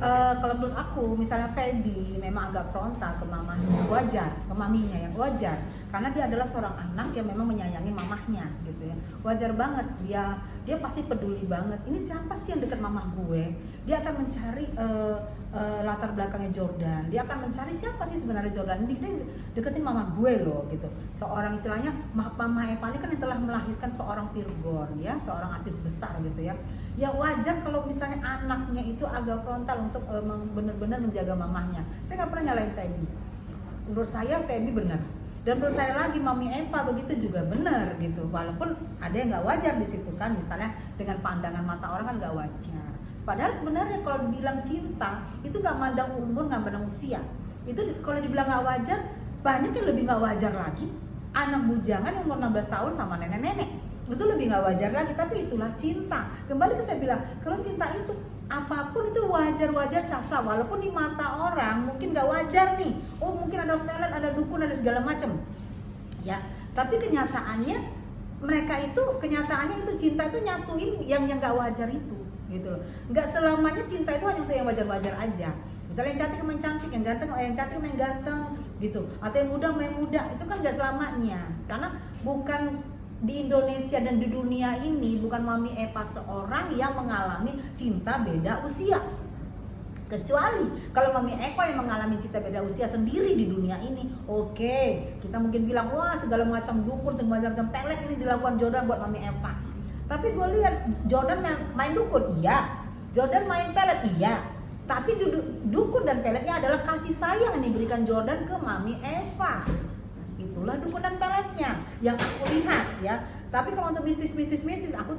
Kalau menurut aku, misalnya Feby memang agak frontal ke mamahnya, wajar, ke maminya ya, wajar. Karena dia adalah seorang anak yang memang menyayangi mamahnya gitu ya. Wajar banget, dia pasti peduli banget. Ini siapa sih yang dekat mamah gue? Dia akan mencari latar belakangnya Jordan. Dia akan mencari siapa sih sebenarnya Jordan. Dia deketin mama gue loh gitu. Seorang istilahnya Mama Eva ini kan yang telah melahirkan seorang Virgon ya, seorang artis besar gitu ya. Ya wajar kalau misalnya anaknya itu agak frontal untuk benar-benar menjaga mamahnya. Saya nggak pernah nyalain Feby. Menurut saya Feby benar. Dan menurut saya lagi Mami Eva begitu juga benar gitu. Walaupun ada yang nggak wajar di situ kan, misalnya dengan pandangan mata orang kan nggak wajar. Padahal sebenarnya kalau dibilang cinta itu nggak mandang umur, nggak mandang usia. Itu kalau dibilang nggak wajar, banyak yang lebih nggak wajar lagi. Anak bujangan yang umur 16 tahun sama nenek-nenek itu lebih nggak wajar lagi, tapi itulah cinta. Kembali ke saya bilang, kalau cinta itu apapun itu wajar-wajar sah-sah, walaupun di mata orang mungkin nggak wajar nih. Oh mungkin ada pelet, ada dukun, ada segala macam. Ya, tapi kenyataannya itu cinta itu nyatuin yang nggak wajar itu, gitu loh. Nggak selamanya cinta itu hanya untuk yang wajar-wajar aja. Misalnya yang cantik sama yang cantik, yang ganteng yang cantik sama yang ganteng, gitu. Atau yang muda sama yang muda, itu kan nggak selamanya. Karena bukan di Indonesia dan di dunia ini bukan Mami Eva seorang yang mengalami cinta beda usia. Kecuali kalau Mami Eva yang mengalami cinta beda usia sendiri di dunia ini, oke, kita mungkin bilang wah segala macam dukun, segala macam pelet ini dilakukan Jordan buat Mami Eva. Tapi gue lihat Jordan main dukun, iya. Jordan main pelet, iya. Tapi dukun dan peletnya adalah kasih sayang yang diberikan Jordan ke Mami Eva. Itulah dukun dan peletnya yang aku lihat ya. Tapi kalau untuk mistis aku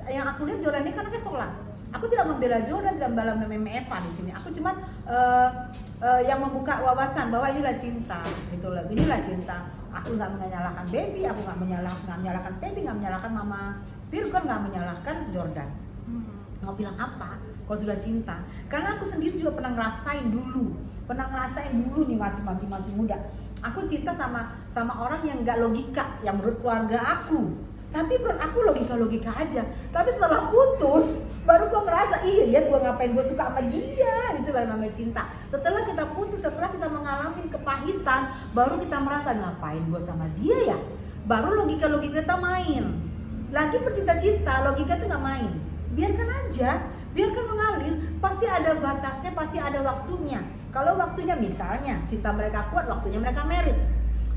yang aku lihat Jordan ini kan anaknya sholat. Aku tidak membela Jordan, tidak membela Mami Eva di sini. Aku cuma yang membuka wawasan bahwa inilah cinta, gitu loh. Inilah cinta. Aku nggak menyalahkan baby, aku nggak menyalahkan baby, nggak menyalahkan Mama Virgon, nggak menyalahkan Jordan. Mau bilang apa? Kalau sudah cinta. Karena aku sendiri juga pernah ngerasain dulu nih masih muda. Aku cinta sama orang yang nggak logika, yang menurut keluarga aku. Tapi menurut aku logika aja. Tapi setelah putus, baru gue ngerasa iya gue ngapain gue suka sama dia. Itulah yang namanya cinta. Setelah kita putus, setelah kita mengalami kepahitan, baru kita merasa ngapain gue sama dia ya. Baru logika kita main. Lagi bercinta-cinta, logika tuh nggak main. Biarkan aja, biarkan mengalir. Pasti ada batasnya, pasti ada waktunya. Kalau waktunya misalnya cinta mereka kuat, waktunya mereka married.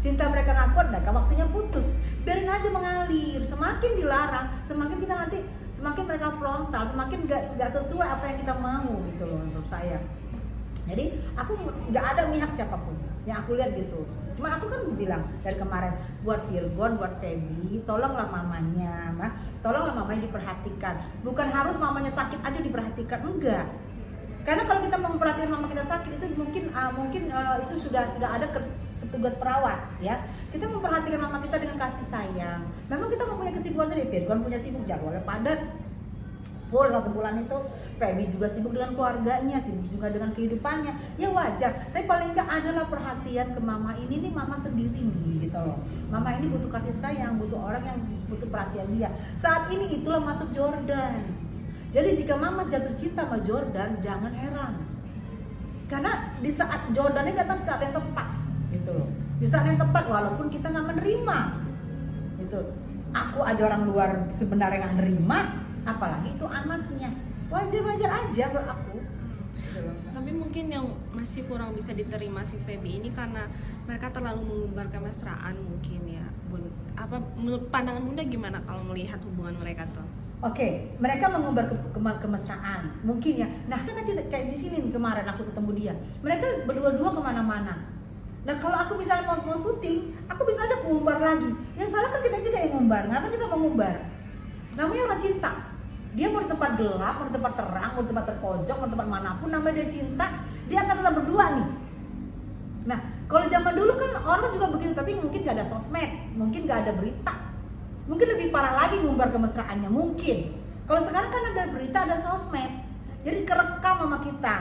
Cinta mereka nggak kuat, mereka waktunya putus. Biarin aja mengalir. Semakin dilarang, semakin kita nanti semakin mereka frontal, semakin nggak sesuai apa yang kita mau gitu loh menurut saya. Jadi aku nggak ada mihak siapapun. Yang aku lihat gitu. Cuma aku kan bilang dari kemarin buat Virgon, buat Feby, tolonglah mamanya, tolonglah mamanya diperhatikan. Bukan harus mamanya sakit aja diperhatikan, enggak. Karena kalau kita memperhatikan mama kita sakit itu mungkin itu sudah ada petugas perawat ya. Kita memperhatikan mama kita dengan kasih sayang. Memang kita mempunyai kesibukan sendiri. Virgon punya sibuk, jadwalnya padat. Full 1 bulan itu. Feby juga sibuk dengan keluarganya, sibuk juga dengan kehidupannya. Ya wajar. Tapi paling enggak adalah perhatian ke mama ini nih, mama sendiri nih gitu loh. Mama ini butuh kasih sayang, butuh orang yang butuh perhatian dia. Saat ini itulah masuk Jordan. Jadi jika mama jatuh cinta sama Jordan, jangan heran. Karena di saat Jordan ini datang di saat yang tepat, gitu loh. Di saat yang tepat walaupun kita nggak menerima, gitu. Aku aja orang luar sebenarnya nggak menerima, apalagi itu anaknya. Wajar-wajar aja buat aku. Gitu loh. Tapi mungkin yang masih kurang bisa diterima si Feby ini karena mereka terlalu mengumbar kemesraan mungkin ya, Bun. Apa menurut pandangan Bunda gimana kalau melihat hubungan mereka tuh? Oke, mereka mengumbar kemesraan, mungkin ya. Nah, kan kayak di sini kemarin aku ketemu dia. Mereka berdua-dua kemana-mana. Nah, kalau aku misalnya mau syuting, aku bisa aja mengumbar lagi. Yang salah kan kita juga yang ngumbar. Ngapain kita mengumbar? Namanya orang cinta. Dia mau di tempat gelap, mau di tempat terang, mau di tempat terpojok, mau di tempat manapun, namanya dia cinta, dia akan tetap berdua nih. Nah, kalau zaman dulu kan orang juga begitu, tapi mungkin gak ada sosmed, mungkin gak ada berita. Mungkin lebih parah lagi ngumbar kemesraannya, mungkin. Kalau sekarang kan ada berita, ada sosmed. Jadi kerekam sama kita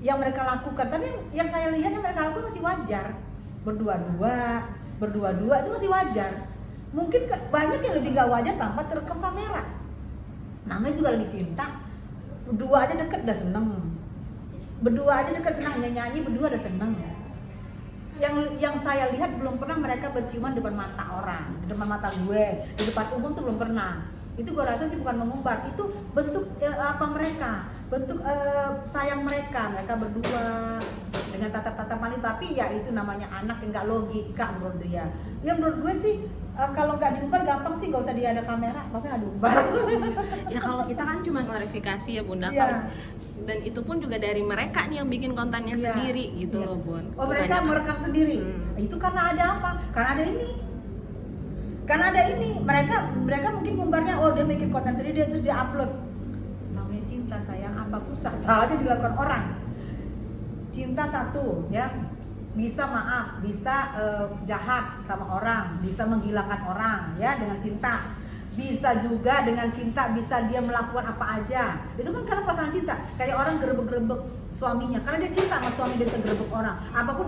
yang mereka lakukan. Tapi yang saya lihat yang mereka lakukan masih wajar. Berdua-dua itu masih wajar. Mungkin banyak yang lebih gak wajar tanpa terekam kamera. Namanya juga lagi cinta. Berdua aja deket udah seneng. berdua aja dekat senang, nyanyi berdua udah seneng. Yang saya lihat belum pernah mereka berciuman depan mata orang, di depan mata gue, di depan umum tuh belum pernah. Itu gue rasa sih bukan mengumbar, itu bentuk apa mereka, bentuk sayang mereka berdua dengan tatap-tatapan itu. Tapi ya itu namanya anak yang nggak logika menurut dia. Ya menurut gue sih kalau nggak diumbar gampang sih, nggak usah dia ada kamera, masa nggak diumbar. Ya kalau kita kan cuma klarifikasi ya Bunda. Iya. Dan itu pun juga dari mereka nih yang bikin kontennya Iya. sendiri gitu Iya. loh Bun. Oh mereka Bukannya- merekam sendiri. Itu karena ada apa? Karena ada ini. Karena ada ini. Mereka mungkin ngumbarnya, oh dia bikin konten sendiri, dia terus dia upload. Namanya cinta sayang, apapun salah aja dilakukan orang. Cinta satu, ya bisa maaf, bisa jahat sama orang, bisa menghilangkan orang, ya dengan cinta. Bisa juga dengan cinta, bisa dia melakukan apa aja. Itu kan karena perasaan cinta. Kayak orang gerebek-gerebek suaminya, karena dia cinta sama suami, dia gerebek orang. Apapun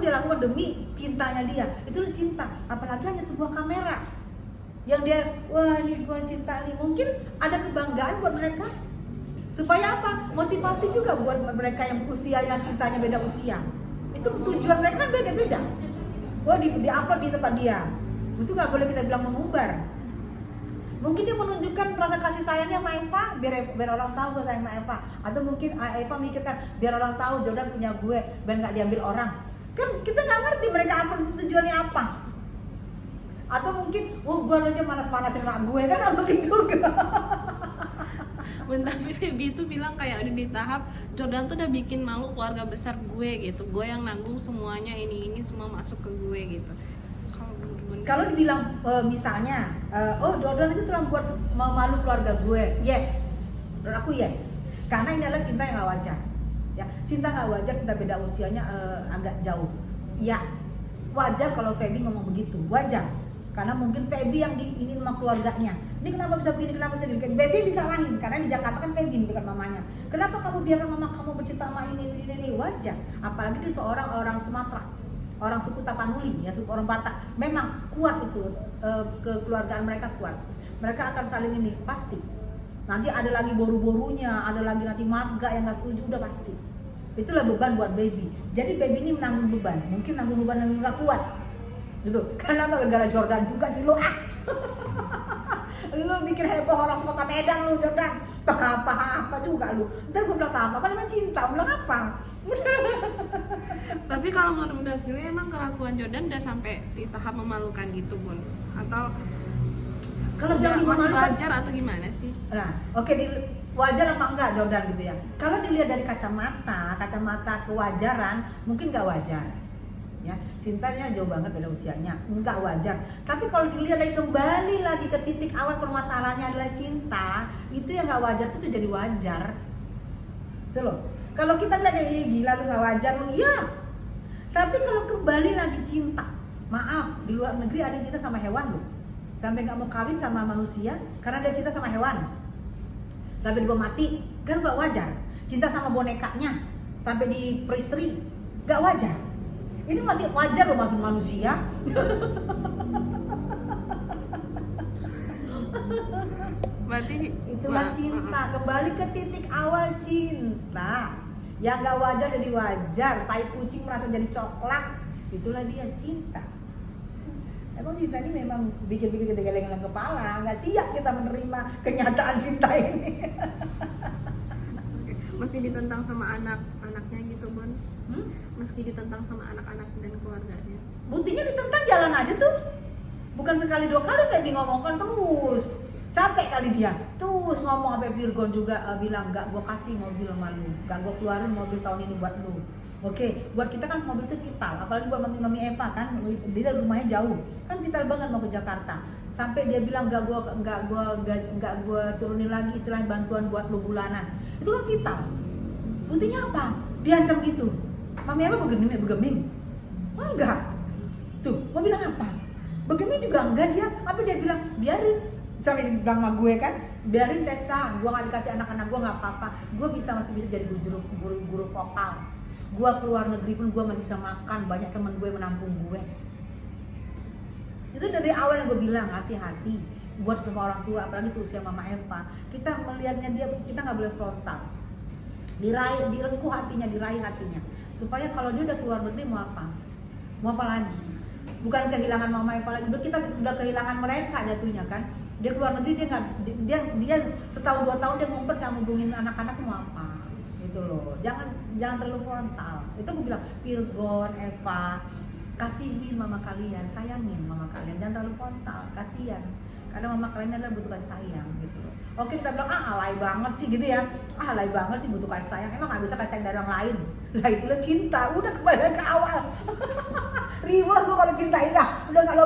dia lakukan demi cintanya dia. Itu cinta. Apalagi hanya sebuah kamera yang dia, wah ini gue cinta nih. Mungkin ada kebanggaan buat mereka. Supaya apa? Motivasi juga buat mereka yang usia, yang cintanya beda usia. Itu tujuan mereka kan beda-beda. Wah di-upload di tempat dia. Itu nggak boleh kita bilang mengumbar. Mungkin dia menunjukkan rasa kasih sayangnya sama Eva, biar orang tahu gue sayang sama Eva. Atau mungkin Eva mikirkan biar orang tahu Jordan punya gue, biar nggak diambil orang. Kan kita nggak ngerti mereka apa tujuannya apa. Atau mungkin, gue aja manas-manasin anak gue, kan nggak mungkin juga. Bun, tapi Feby itu bilang kayak udah di tahap Jordan tuh udah bikin malu keluarga besar gue gitu. Gue yang nanggung semuanya, ini semua masuk ke gue gitu. Kalau dibilang misalnya, oh Jordan itu telah buat malu keluarga gue, yes, menurut aku yes, karena ini adalah cinta yang gak wajar, ya cinta gak wajar, cinta beda usianya agak jauh, ya wajar kalau Feby ngomong begitu, wajar, karena mungkin Feby yang ini sama keluarganya, ini kenapa bisa begini, kenapa bisa begini, Feby disalahin, karena di Jakarta kan Feby bukan mamanya, kenapa kamu biarkan mama kamu bercinta sama ini, wajar, apalagi dia seorang orang Sumatera. Orang suku Tapanuli, ya suku orang Batak, memang kuat itu, kekeluargaan mereka kuat. Mereka akan saling ini, pasti. Nanti ada lagi boru-borunya, ada lagi nanti marga yang nggak setuju, udah pasti. Itulah beban buat baby. Jadi baby ini menanggung beban, mungkin nanggung beban yang nggak kuat, gitu. Karena gara-gara Jordan juga sih lo lu bikin heboh orang semua Medan lu Jordan, apa juga lu. Ntar gue bilang apa namanya cinta, bilang apa? Tapi kalau menurut Bunda sendiri emang kelakuan Jordan udah sampai di tahap memalukan gitu Bun? Atau Kalau bilang masih memalukan, wajar atau gimana sih? nah oke, wajar apa enggak Jordan gitu ya? Kalau dilihat dari kacamata kewajaran, mungkin nggak wajar. Ya, cintanya jauh banget beda usianya, nggak wajar. Tapi kalau dilihat dari kembali lagi ke titik awal permasalahannya adalah cinta, itu yang nggak wajar itu jadi wajar. Itu loh. Kalau kita lihat gila lu nggak wajar lu, iya. Tapi kalau kembali lagi cinta, maaf, di luar negeri ada yang cinta sama hewan loh, sampai nggak mau kawin sama manusia karena dia cinta sama hewan, sampai dibawa mati, kan nggak wajar. Cinta sama bonekanya sampai di peristri, nggak wajar. Ini masih wajar loh, masuk manusia. Berarti Itulah cinta, kembali ke titik awal cinta. Yang gak wajar jadi wajar, tai kucing merasa jadi coklat, itulah dia cinta. Emang cinta ini memang bikin-bikin kita geleng-geleng kepala, nggak siap kita menerima kenyataan cinta ini. Mesti ditentang sama anak-anaknya gitu Bun? Meski ditentang sama anak-anak dan keluarganya. Buktinya ditentang jalan aja tuh. Bukan sekali dua kali Feby ngomongkan terus. Capek kali dia. Terus ngomong sampai Virgon juga bilang, "Enggak gua kasih mobil sama lu. Enggak gua keluarin mobil tahun ini buat lu." Oke, buat kita kan mobil itu vital, apalagi buat mami Eva kan, dia dari rumahnya jauh. Kan vital banget mau ke Jakarta. Sampai dia bilang enggak gua turunin lagi istilahnya bantuan buat lu bulanan. Itu kan vital. Buktinya apa? Diancam gitu. Mami Eva begeming. Enggak. Tuh, mau bilang apa? Begeming juga enggak dia. Apa dia bilang? Biarin. Sampai bilang sama gue kan, biarin Tessa, gue gak dikasih anak-anak gue gak apa-apa. Gue masih bisa jadi guru vokal. Gue keluar negeri pun gue masih bisa makan. Banyak teman gue menampung gue. Itu dari awal yang gue bilang, hati-hati buat semua orang tua, apalagi seusia Mama Eva. Kita melihatnya dia, kita gak boleh frontal. direngkuh hatinya, diraih hatinya, supaya kalau dia udah keluar negeri mau apa lagi, bukan kehilangan mama apa lagi, kita udah kehilangan mereka jatuhnya kan. Dia keluar negeri, dia setahun 2 tahun dia ngumpet, nggak ngubungin anak-anak mau apa gitu loh. Jangan terlalu frontal. Itu gue bilang, Virgon, Eva, kasihin mama kalian, sayangin mama kalian, jangan terlalu frontal, kasihan. Karena mama kalian adalah butuh kasih sayang gitu loh. Oke, kita bilang alay banget sih gitu ya, alay banget sih butuh kasih sayang, emang nggak bisa kasih sayang dari orang lain lah, itu lo cinta, udah kembali ke awal. Ribet gue kalau cinta, udah nggak